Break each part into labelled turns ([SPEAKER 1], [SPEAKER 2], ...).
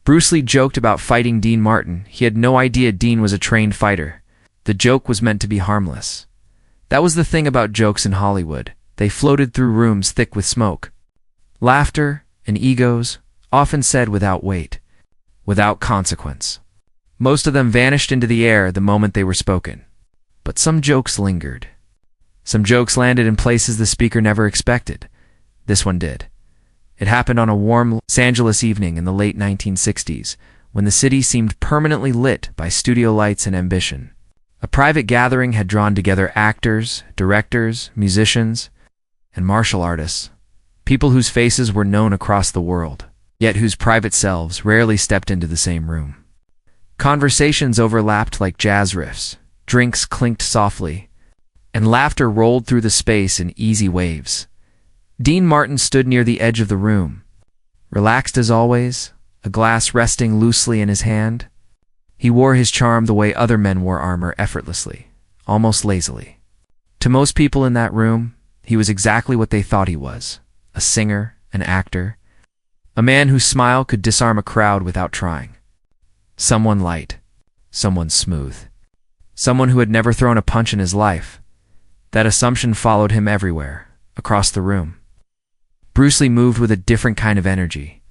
[SPEAKER 1] Bruce Lee joked about fighting Dean Martin. He had no idea Dean was a trained fighter. The joke was meant to be harmless. That was the thing about jokes in Hollywood. They floated through rooms thick with smoke. Laughter and egos, often said without weight, without consequence. Most of them vanished into the air the moment they were spoken. But some jokes lingered. Some jokes landed in places the speaker never expected. This one did. It happened on a warm Los Angeles evening in the late 1960s, when the city seemed permanently lit by studio lights and ambition. A private gathering had drawn together actors, directors, musicians, and martial artists, people whose faces were known across the world, yet whose private selves rarely stepped into the same room. Conversations overlapped like jazz riffs, drinks clinked softly, and laughter rolled through the space in easy waves. Dean Martin stood near the edge of the room, relaxed as always, a glass resting loosely in his hand. He wore his charm the way other men wore armor, effortlessly, almost lazily. To most people in that room, he was exactly what they thought he was: a singer, an actor, a man whose smile could disarm a crowd without trying. Someone light, someone smooth, someone who had never thrown a punch in his life. That assumption followed him everywhere, across the room. Bruce Lee moved with a different kind of energy.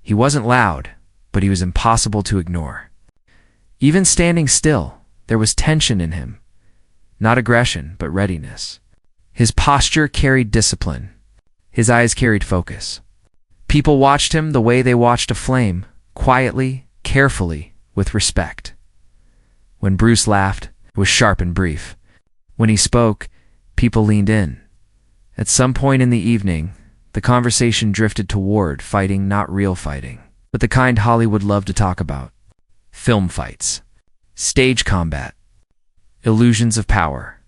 [SPEAKER 1] He wasn't loud, but he was impossible to ignore. Even standing still, there was tension in him. Not aggression, but readiness. His posture carried discipline. His eyes carried focus. People watched him the way they watched a flame, quietly, carefully, with respect. When Bruce laughed, it was sharp and brief. When he spoke, people leaned in. At some point in the evening, the conversation drifted toward fighting, not real fighting, but the kind Hollywood loved to talk about. Film fights, stage combat, illusions of power.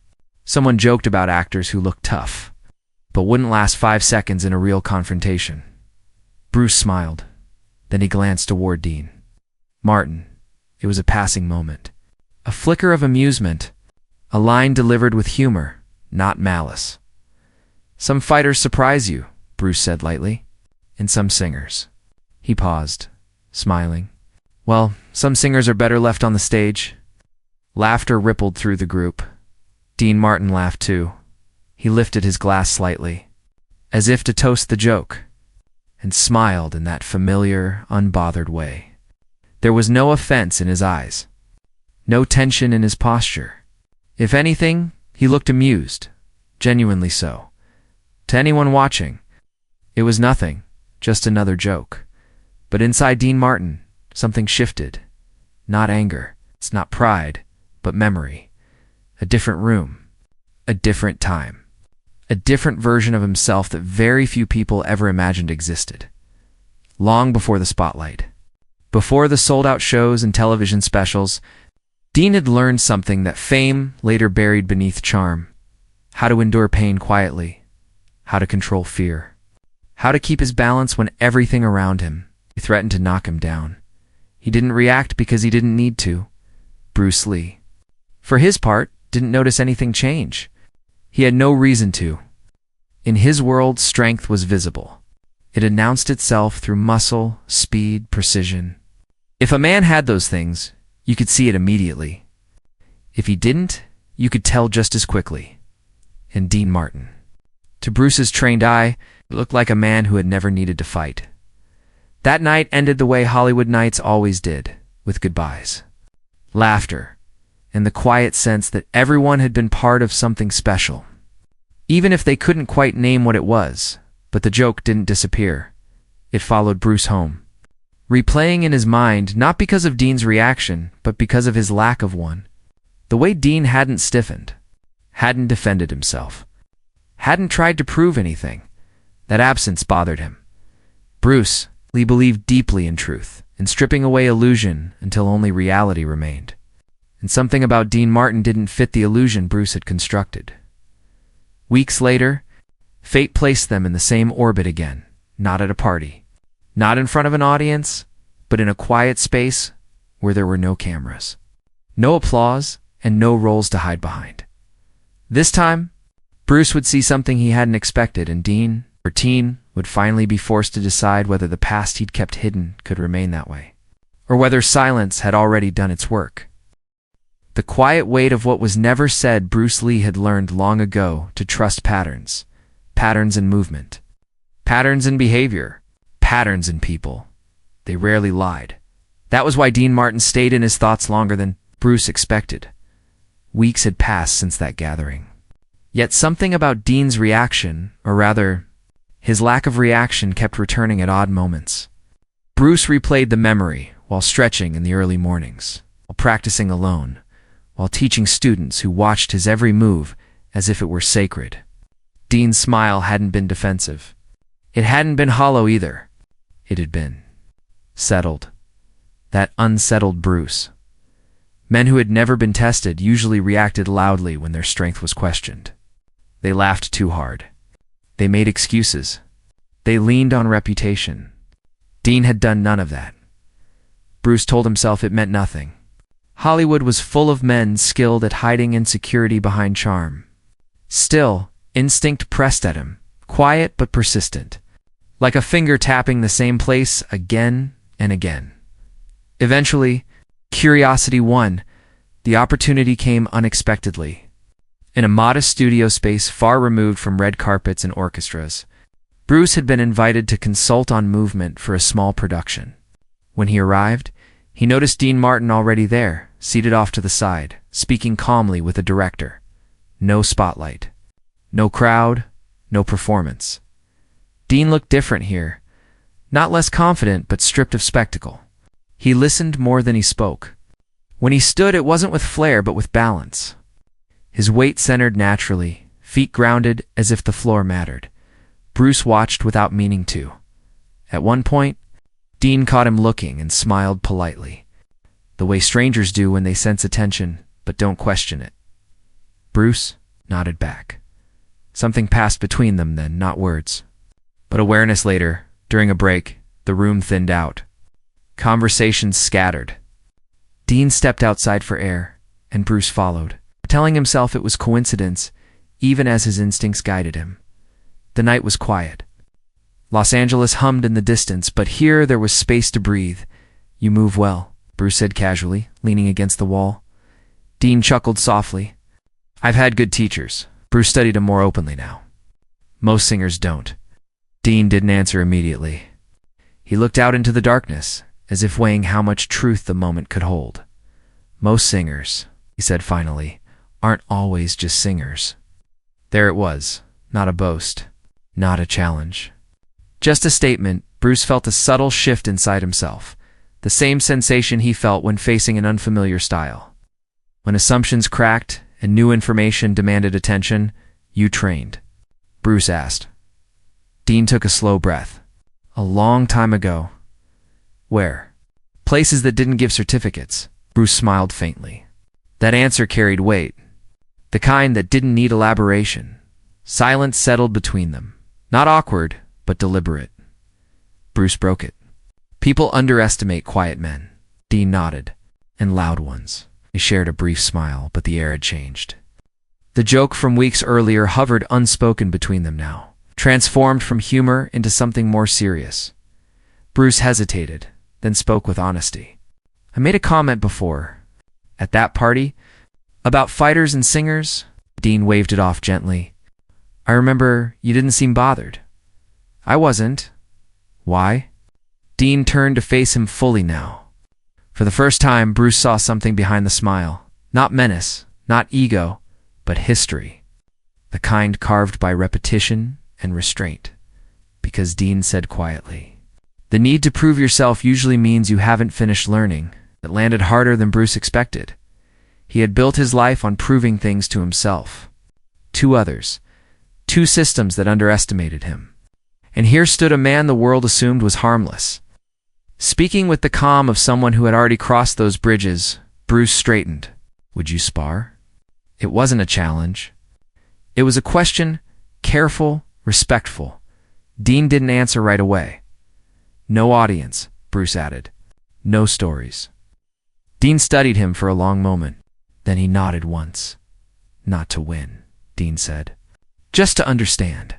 [SPEAKER 1] Someone joked about actors who looked tough, but wouldn't last 5 seconds in a real confrontation. Bruce smiled. Then he glanced toward Dean Martin. It was a passing moment. A flicker of amusement, a line delivered with humor, not malice. "Some fighters surprise you," Bruce said lightly, "and some singers." He paused, smiling. "Well, some singers are better left on the stage." Laughter rippled through the group. Dean Martin laughed too. He lifted his glass slightly, as if to toast the joke, and smiled in that familiar, unbothered way. There was no offense in his eyes, no tension in his posture. If anything, he looked amused, genuinely so. To anyone watching, it was nothing, just another joke. But inside Dean Martin, something shifted. Not anger, it's not pride, but memory. A different room, a different time, a different version of himself that very few people ever imagined existed. Long before the spotlight, before the sold-out shows and television specials, Dean had learned something that fame later buried beneath charm: how to endure pain quietly, how to control fear, how to keep his balance when everything around him threatened to knock him down. He didn't react because he didn't need to. Bruce Lee, for his part, didn't notice anything change. He had no reason to. In his world, strength was visible. It announced itself through muscle, speed, precision. If a man had those things, you could see it immediately. If he didn't, you could tell just as quickly. And Dean Martin, to Bruce's trained eye, looked like a man who had never needed to fight. That night ended the way Hollywood nights always did, with goodbyes, laughter, and the quiet sense that everyone had been part of something special. Even if they couldn't quite name what it was, but the joke didn't disappear. It followed Bruce home, replaying in his mind not because of Dean's reaction, but because of his lack of one. The way Dean hadn't stiffened, hadn't defended himself, hadn't tried to prove anything. That absence bothered him. Bruce Lee believed deeply in truth, in stripping away illusion until only reality remained. And something about Dean Martin didn't fit the illusion Bruce had constructed. Weeks later, fate placed them in the same orbit again, not at a party, not in front of an audience, but in a quiet space where there were no cameras, no applause, and no roles to hide behind. This time, Bruce would see something he hadn't expected, and Dean, or Teen, would finally be forced to decide whether the past he'd kept hidden could remain that way. or whether silence had already done its work. The quiet weight of what was never said. Bruce Lee had learned long ago to trust patterns. Patterns in movement. Patterns in behavior. Patterns in people. They rarely lied. That was why Dean Martin stayed in his thoughts longer than Bruce expected. Weeks had passed since that gathering. Yet something about Dean's reaction, or rather, his lack of reaction, kept returning at odd moments. Bruce replayed the memory while stretching in the early mornings, while practicing alone, while teaching students who watched his every move as if it were sacred. Dean's smile hadn't been defensive. It hadn't been hollow either. It had been settled. That unsettled Bruce. Men who had never been tested usually reacted loudly when their strength was questioned. They laughed too hard. They made excuses. They leaned on reputation. Dean had done none of that. Bruce told himself it meant nothing. Hollywood was full of men skilled at hiding insecurity behind charm. Still, instinct pressed at him, quiet but persistent, like a finger tapping the same place again and again. Eventually, curiosity won. The opportunity came unexpectedly. In a modest studio space far removed from red carpets and orchestras, Bruce had been invited to consult on movement for a small production. When he arrived, he noticed Dean Martin already there, seated off to the side, speaking calmly with the director. No spotlight. No crowd. No performance. Dean looked different here. Not less confident, but stripped of spectacle. He listened more than he spoke. When he stood, it wasn't with flair, but with balance. His weight centered naturally, feet grounded as if the floor mattered. Bruce watched without meaning to. At one point, Dean caught him looking and smiled politely, the way strangers do when they sense attention but don't question it. Bruce nodded back. Something passed between them then, not words. But awareness later, during a break, the room thinned out. Conversations scattered. Dean stepped outside for air, and Bruce followed, telling himself it was coincidence, even as his instincts guided him. The night was quiet. Los Angeles hummed in the distance, but here there was space to breathe. "You move well," Bruce said casually, leaning against the wall. Dean chuckled softly. "I've had good teachers." Bruce studied him more openly now. "Most singers don't." Dean didn't answer immediately. He looked out into the darkness, as if weighing how much truth the moment could hold. "Most singers," he said finally, "aren't always just singers." There it was, not a boast, not a challenge. Just a statement. Bruce felt a subtle shift inside himself, the same sensation he felt when facing an unfamiliar style. When assumptions cracked and new information demanded attention, "You trained?" Bruce asked. Dean took a slow breath. "A long time ago." "Where?" "Places that didn't give certificates." Bruce smiled faintly. That answer carried weight, the kind that didn't need elaboration. Silence settled between them, not awkward, but deliberate. Bruce broke it. "People underestimate quiet men." Dean nodded. "And loud ones." They shared a brief smile, but the air had changed. The joke from weeks earlier hovered unspoken between them now, transformed from humor into something more serious. Bruce hesitated, then spoke with honesty. "I made a comment before, at that party, about fighters and singers." Dean waved it off gently. "I remember you didn't seem bothered." "I wasn't." "Why?" Dean turned to face him fully now. For the first time, Bruce saw something behind the smile. Not menace, not ego, but history. The kind carved by repetition and restraint. Because Dean said quietly, "The need to prove yourself usually means you haven't finished learning." It landed harder than Bruce expected. He had built his life on proving things to himself, to others, two systems that underestimated him. And here stood a man the world assumed was harmless. Speaking with the calm of someone who had already crossed those bridges, Bruce straightened. "Would you spar?" It wasn't a challenge. It was a question, careful, respectful. Dean didn't answer right away. "No audience," Bruce added. "No stories." Dean studied him for a long moment. Then he nodded once. "Not to win," Dean said. "Just to understand."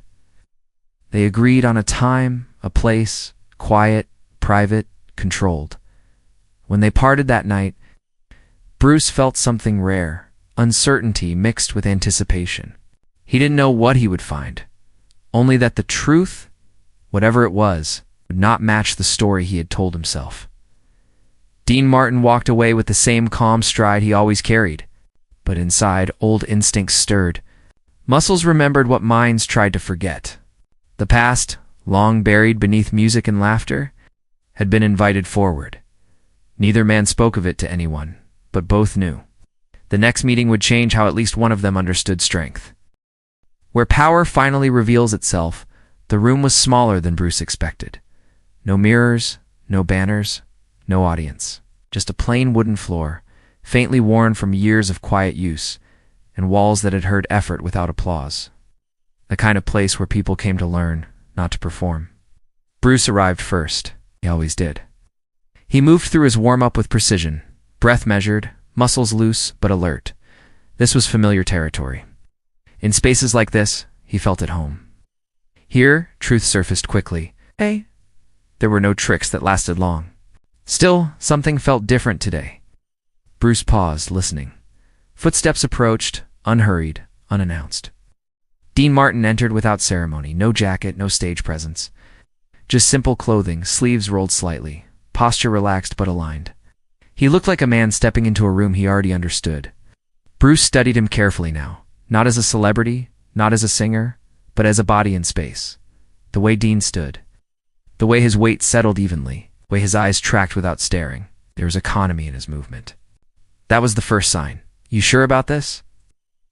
[SPEAKER 1] They agreed on a time, a place, quiet, private, controlled. When they parted that night, Bruce felt something rare, uncertainty mixed with anticipation. He didn't know what he would find, only that the truth, whatever it was, would not match the story he had told himself. Dean Martin walked away with the same calm stride he always carried, but inside, old instincts stirred. Muscles remembered what minds tried to forget. The past, long buried beneath music and laughter, had been invited forward. Neither man spoke of it to anyone, but both knew. The next meeting would change how at least one of them understood strength. Where power finally reveals itself, the room was smaller than Bruce expected. No mirrors, no banners, no audience. Just a plain wooden floor, faintly worn from years of quiet use, and walls that had heard effort without applause. The kind of place where people came to learn, not to perform. Bruce arrived first. He always did. He moved through his warm-up with precision, breath measured, muscles loose but alert. This was familiar territory. In spaces like this, he felt at home. Here, truth surfaced quickly. Hey, there were no tricks that lasted long. Still, something felt different today. Bruce paused, listening. Footsteps approached, unhurried, unannounced. Dean Martin entered without ceremony, no jacket, no stage presence. Just simple clothing, sleeves rolled slightly, posture relaxed but aligned. He looked like a man stepping into a room he already understood. Bruce studied him carefully now, not as a celebrity, not as a singer, but as a body in space. The way Dean stood. The way his weight settled evenly, the way his eyes tracked without staring. There was economy in his movement. That was the first sign. You sure about this?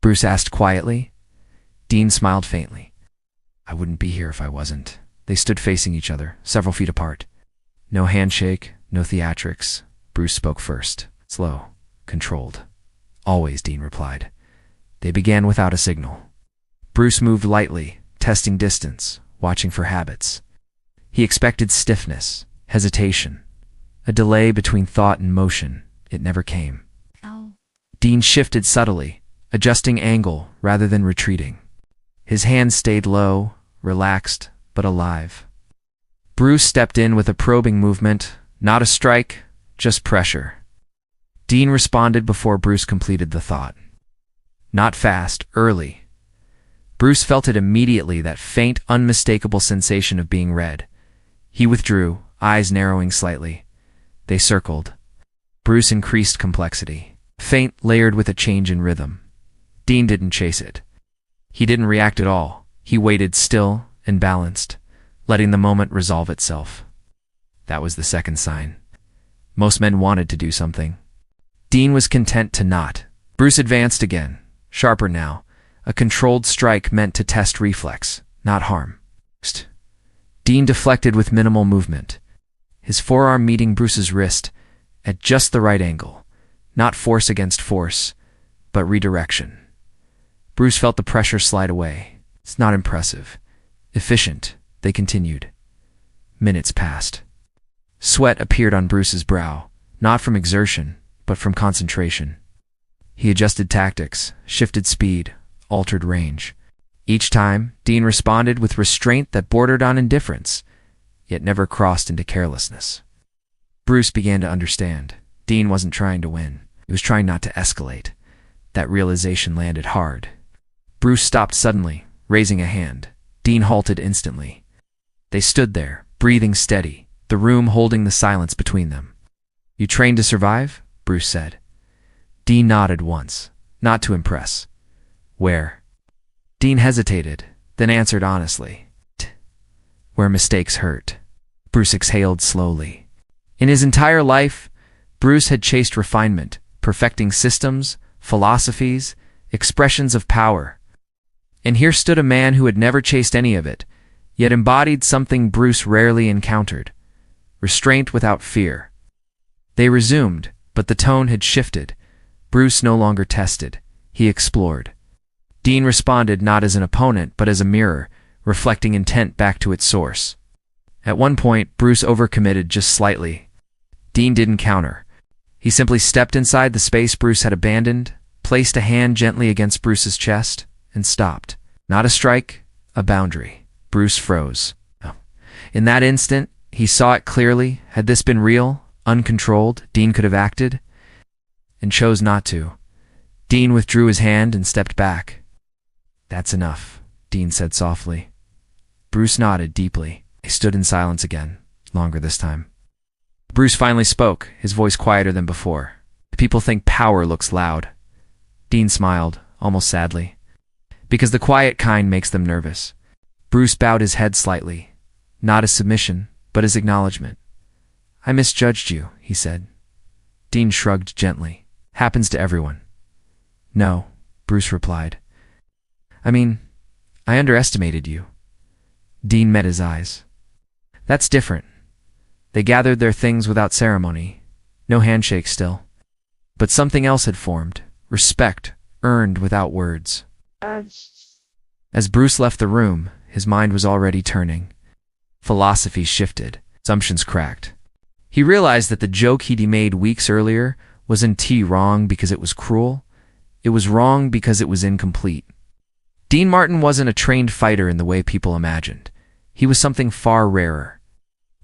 [SPEAKER 1] Bruce asked quietly. Dean smiled faintly. I wouldn't be here if I wasn't. They stood facing each other, several feet apart. No handshake, no theatrics. Bruce spoke first. Slow, controlled. Always, Dean replied. They began without a signal. Bruce moved lightly, testing distance, watching for habits. He expected stiffness, hesitation, a delay between thought and motion. It never came.
[SPEAKER 2] Ow.
[SPEAKER 1] Dean shifted subtly, adjusting angle rather than retreating. His hands stayed low, relaxed, but alive. Bruce stepped in with a probing movement, not a strike, just pressure. Dean responded before Bruce completed the thought. Not fast, early. Bruce felt it immediately, that faint, unmistakable sensation of being read. He withdrew, eyes narrowing slightly. They circled. Bruce increased complexity, faint, layered with a change in rhythm. Dean didn't chase it. He didn't react at all. He waited still and balanced, letting the moment resolve itself. That was the second sign. Most men wanted to do something. Dean was content to not. Bruce advanced again, sharper now, a controlled strike meant to test reflex, not harm. Dean deflected with minimal movement, his forearm meeting Bruce's wrist at just the right angle, not force against force, but redirection. Bruce felt the pressure slide away. It's not impressive. Efficient, they continued. Minutes passed. Sweat appeared on Bruce's brow, not from exertion, but from concentration. He adjusted tactics, shifted speed, altered range. Each time, Dean responded with restraint that bordered on indifference, yet never crossed into carelessness. Bruce began to understand. Dean wasn't trying to win. He was trying not to escalate. That realization landed hard. Bruce stopped suddenly, raising a hand. Dean halted instantly. They stood there, breathing steady, the room holding the silence between them. You trained to survive? Bruce said. Dean nodded once, not to impress. Where? Dean hesitated, then answered honestly. Where mistakes hurt. Bruce exhaled slowly. In his entire life, Bruce had chased refinement, perfecting systems, philosophies, expressions of power. And here stood a man who had never chased any of it, yet embodied something Bruce rarely encountered: restraint without fear. They resumed, but the tone had shifted. Bruce no longer tested. He explored. Dean responded not as an opponent, but as a mirror, reflecting intent back to its source. At one point, Bruce overcommitted just slightly. Dean didn't counter. He simply stepped inside the space Bruce had abandoned, placed a hand gently against Bruce's chest, and stopped. Not a strike, a boundary. Bruce froze. In that instant, he saw it clearly. Had this been real, uncontrolled, Dean could have acted, and chose not to. Dean withdrew his hand and stepped back. "That's enough," Dean said softly. Bruce nodded deeply. They stood in silence again, longer this time. Bruce finally spoke, his voice quieter than before. "People think power looks loud." Dean smiled, almost sadly. "Because the quiet kind makes them nervous." Bruce bowed his head slightly, not as submission, but as acknowledgement. "I misjudged you," he said. Dean shrugged gently. "Happens to everyone." "No," Bruce replied. I underestimated you." Dean met his eyes. "That's different." They gathered their things without ceremony. No handshake still. But something else had formed. Respect, earned without words. As Bruce left the room, his mind was already turning. Philosophies shifted. Assumptions cracked. He realized that the joke he'd made weeks earlier wasn't wrong because it was cruel. It was wrong because it was incomplete. Dean Martin wasn't a trained fighter in the way people imagined. He was something far rarer.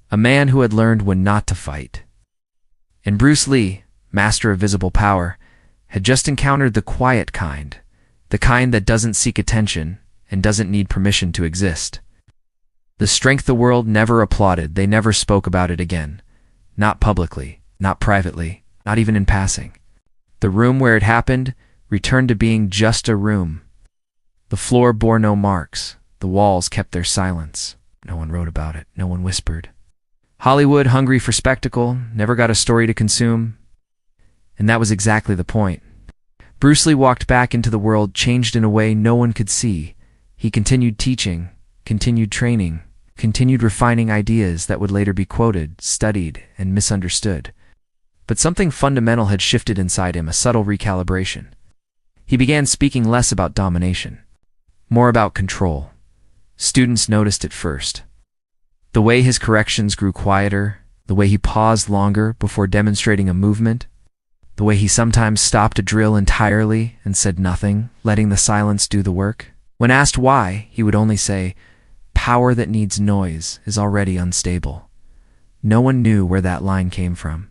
[SPEAKER 1] A man who had learned when not to fight. And Bruce Lee, master of visible power, had just encountered the quiet kind, the kind that doesn't seek attention and doesn't need permission to exist. The strength the world never applauded, they never spoke about it again. Not publicly, not privately, not even in passing. The room where it happened returned to being just a room. The floor bore no marks. The walls kept their silence. No one wrote about it. No one whispered. Hollywood, hungry for spectacle, never got a story to consume. And that was exactly the point. Bruce Lee walked back into the world changed in a way no one could see. He continued teaching, continued training, continued refining ideas that would later be quoted, studied, and misunderstood. But something fundamental had shifted inside him, a subtle recalibration. He began speaking less about domination, more about control. Students noticed it first. The way his corrections grew quieter, the way he paused longer before demonstrating a movement, the way he sometimes stopped a drill entirely and said nothing, letting the silence do the work. When asked why, he would only say, "Power that needs noise is already unstable." No one knew where that line came from.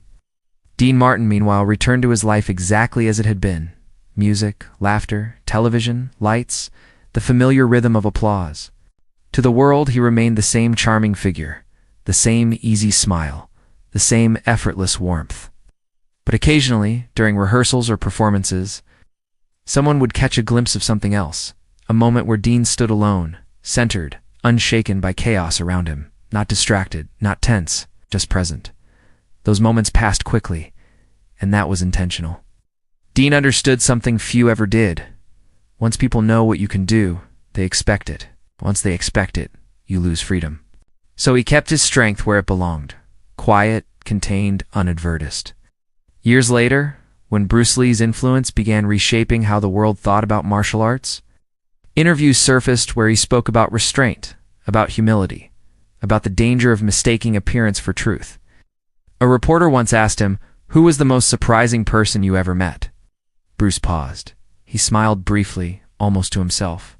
[SPEAKER 1] Dean Martin, meanwhile, returned to his life exactly as it had been. Music, laughter, television, lights, the familiar rhythm of applause. To the world, he remained the same charming figure, the same easy smile, the same effortless warmth. But occasionally, during rehearsals or performances, someone would catch a glimpse of something else, a moment where Dean stood alone, centered, unshaken by chaos around him, not distracted, not tense, just present. Those moments passed quickly, and that was intentional. Dean understood something few ever did. Once people know what you can do, they expect it. Once they expect it, you lose freedom. So he kept his strength where it belonged, quiet, contained, unadvertised. Years later, when Bruce Lee's influence began reshaping how the world thought about martial arts, interviews surfaced where he spoke about restraint, about humility, about the danger of mistaking appearance for truth. A reporter once asked him, "Who was the most surprising person you ever met?" Bruce paused. He smiled briefly, almost to himself.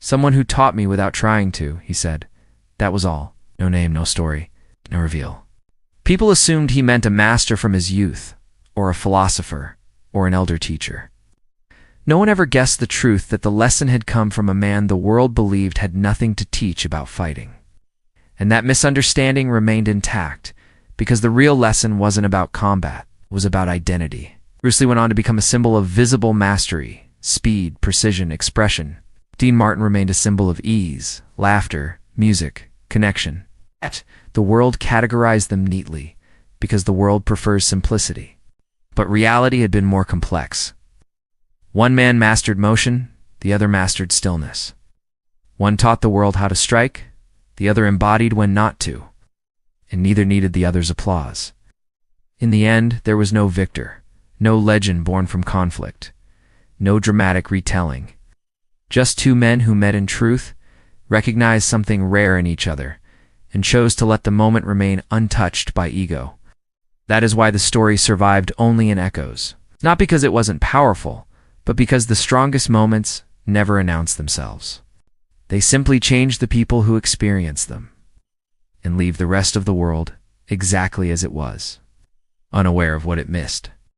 [SPEAKER 1] "Someone who taught me without trying to," he said. That was all. No name, no story, no reveal. People assumed he meant a master from his youth, or a philosopher, or an elder teacher. No one ever guessed the truth that the lesson had come from a man the world believed had nothing to teach about fighting. And that misunderstanding remained intact, because the real lesson wasn't about combat, it was about identity. Bruce Lee went on to become a symbol of visible mastery, speed, precision, expression. Dean Martin remained a symbol of ease, laughter, music, connection. Yet, the world categorized them neatly, because the world prefers simplicity. But reality had been more complex. One man mastered motion, the other mastered stillness. One taught the world how to strike, the other embodied when not to. And neither needed the other's applause. In the end, there was no victor, no legend born from conflict, no dramatic retelling. Just two men who met in truth, recognized something rare in each other, and chose to let the moment remain untouched by ego. That is why the story survived only in echoes. Not because it wasn't powerful, but because the strongest moments never announce themselves. They simply change the people who experience them, and leave the rest of the world exactly as it was. unaware of what it missed.